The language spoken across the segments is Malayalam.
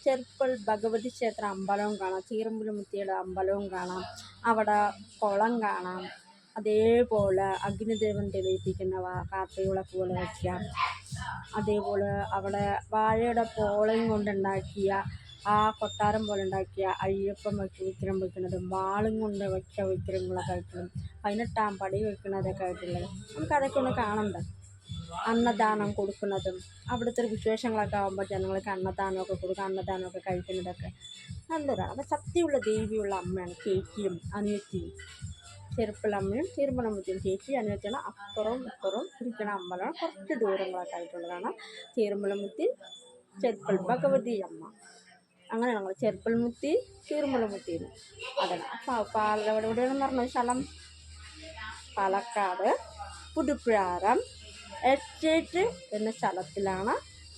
ചെർപ്പൽ ഭഗവതി ക്ഷേത്ര അമ്പലവും കാണാം, ചീറമ്പുലിമുത്തിയുടെ അമ്പലവും കാണാം, അവിടെ കുളം കാണാം. അതേപോലെ അഗ്നിദേവൻ തെളിയിപ്പിക്കുന്ന കാർത്തിക വിളക്ക് പോലെ വയ്ക്കാം. അതേപോലെ അവിടെ വാഴയുടെ പോളയും കൊണ്ടുണ്ടാക്കിയ ആ കൊട്ടാരം പോലെ ഉണ്ടാക്കിയ അയ്യപ്പം വിഗ്രഹം വയ്ക്കുന്നതും വാളും കൊണ്ട് വെച്ച വിഗ്രഹങ്ങളൊക്കെ ആയിട്ടുള്ളതും 18-ാം പടി വയ്ക്കുന്നതൊക്കെ ആയിട്ടുള്ളത് നമുക്കതൊക്കെ ഒന്ന് കാണണ്ടേ. അന്നദാനം കൊടുക്കുന്നതും അവിടുത്തെ വിശേഷങ്ങളൊക്കെ ആകുമ്പോൾ ജനങ്ങൾക്ക് അന്നദാനമൊക്കെ കൊടുക്കുക, അന്നദാനമൊക്കെ കഴിക്കുന്നതൊക്കെ നല്ലതാണ്. അപ്പോൾ ശക്തിയുള്ള ദേവിയുള്ള അമ്മയാണ് ചേച്ചിയും അനിയത്തിയും. ചെറുപ്പലമ്മയും ചീറുമ്പലമുത്തിയും ചേച്ചി അനിയത്തിയാണ്. അപ്പുറവും ഇപ്പുറവും ഇരിക്കുന്ന അമ്പലമാണ്, കുറച്ച് ദൂരങ്ങളൊക്കെ ആയിട്ടുള്ളതാണ് ചീറുമ്പലമുത്തി ചെറുപ്പൽ ഭഗവതി അമ്മ. അങ്ങനെ ഞങ്ങൾ ചെറുപ്പൽമുത്തി ചീറുമ്പലമുത്തിന്ന് അതാണ്. എവിടെയാണെന്ന് പറഞ്ഞ സ്ഥലം പാലക്കാട് പുതുപ്രാരം എസ്റ്റേറ്റ് എന്ന സ്ഥലത്തിലാണ്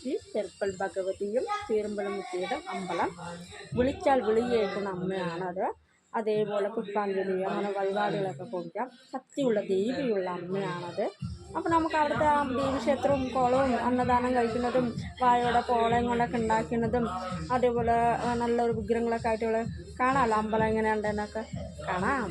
ഈ ചെറുപ്പൽ ഭഗവതിയും ചീറുമ്പലമുത്തിയുടെ അമ്പലം. വിളിച്ചാൽ വിളിയേക്കുന്ന അമ്മയാണത്. അതേപോലെ പുഷ്പാഞ്ജലി അങ്ങനെ വഴിപാടുകളൊക്കെ കൊടുക്കാം. ശക്തിയുള്ള ദേവിയുള്ള അമ്മയാണത്. അപ്പോൾ നമുക്ക് അവിടുത്തെ ആ ദേവീക്ഷേത്രവും കുളവും അന്നദാനം കഴിക്കുന്നതും വാഴയുടെ പോളയും കൊണ്ടൊക്കെ ഉണ്ടാക്കുന്നതും അതേപോലെ നല്ലൊരു വിഗ്രഹങ്ങളൊക്കെ ആയിട്ടുള്ള കാണാമല്ലോ. അമ്പലം എങ്ങനെയുണ്ടെന്നൊക്കെ കാണാം.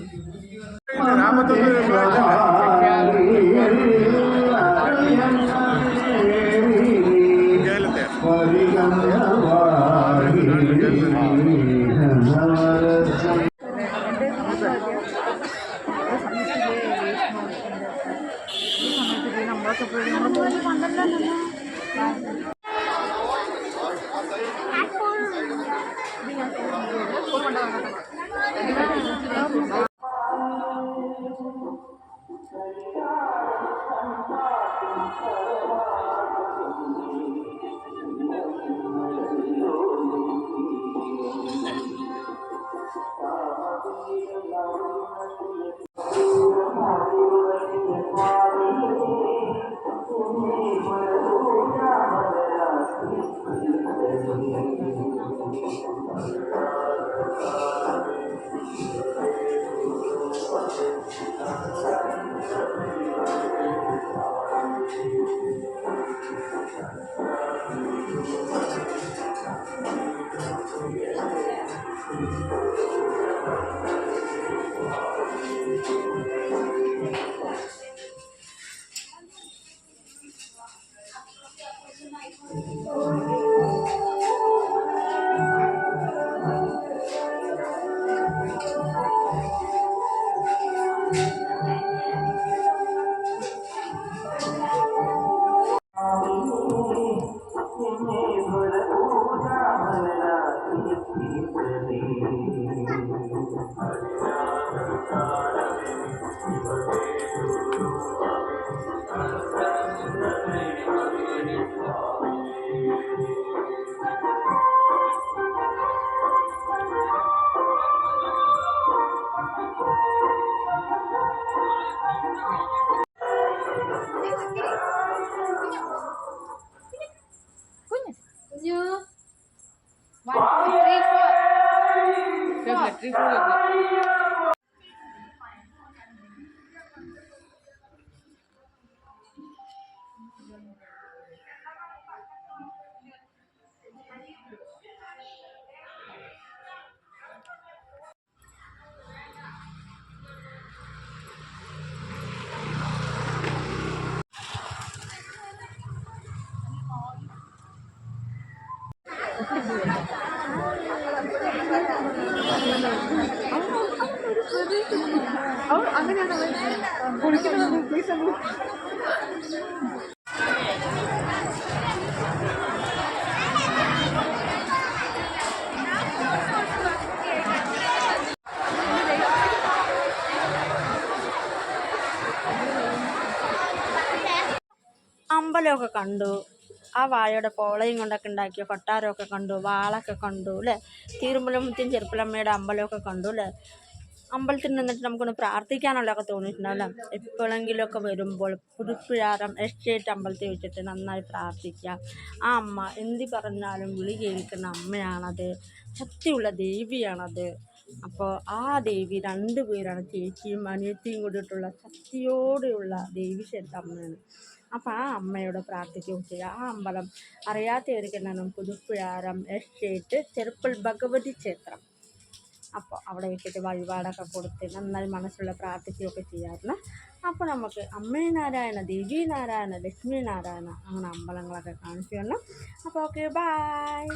അങ്ങനെയാണ് കുളിക്കുന്നത്. പ്ലീസ് അമ്പലമൊക്കെ കണ്ടു. ആ വാഴയുടെ പോളയും കൊണ്ടൊക്കെ ഉണ്ടാക്കിയ കൊട്ടാരമൊക്കെ കണ്ടു, വാളൊക്കെ കണ്ടു അല്ലേ. ചീറുമ്പലമുത്തിയും ചെറുപ്പലമ്മയുടെ അമ്പലമൊക്കെ കണ്ടു അല്ലേ. അമ്പലത്തിൽ നിന്നിട്ട് നമുക്കൊന്ന് പ്രാർത്ഥിക്കാനുള്ളതൊക്കെ തോന്നിയിട്ടുണ്ടാവില്ല. എപ്പോഴെങ്കിലുമൊക്കെ വരുമ്പോൾ പുതുപ്രാരം എസ്റ്റേറ്റ് അമ്പലത്തിൽ വെച്ചിട്ട് നന്നായി പ്രാർത്ഥിക്കുക. ആ അമ്മ എന്ത് പറഞ്ഞാലും വിളി കേൾക്കുന്ന അമ്മയാണത്, ശക്തിയുള്ള ദേവിയാണത്. അപ്പോൾ ആ ദേവി 2 പേരാണ്, ചേച്ചിയും അനിയത്തിയും കൂടിയിട്ടുള്ള ശക്തിയോടെയുള്ള ദേവീക്ഷേത്ര അമ്മയാണ്. അപ്പോൾ ആ അമ്മയോട് പ്രാർത്ഥിക്കുകയും ചെയ്യുക. ആ അമ്പലം അറിയാത്തവർക്കെല്ലാം പുതുപ്പുഴാരം എസ്റ്റേറ്റ് ചെറുപ്പൽ ഭഗവതി ക്ഷേത്രം. അപ്പോൾ അവിടെ വെച്ചിട്ട് വഴിപാടൊക്കെ കൊടുത്ത് നന്നായി മനസ്സുള്ള പ്രാർത്ഥിക്കുകയൊക്കെ ചെയ്യാറുണ്ട്. അപ്പോൾ നമുക്ക് അമ്മേ നാരായണ, ദേവി നാരായണ, ലക്ഷ്മി നാരായണ അങ്ങനെ അമ്പലങ്ങളൊക്കെ കാണിച്ചു തരണം. അപ്പോൾ ഓക്കെ, ബായ്.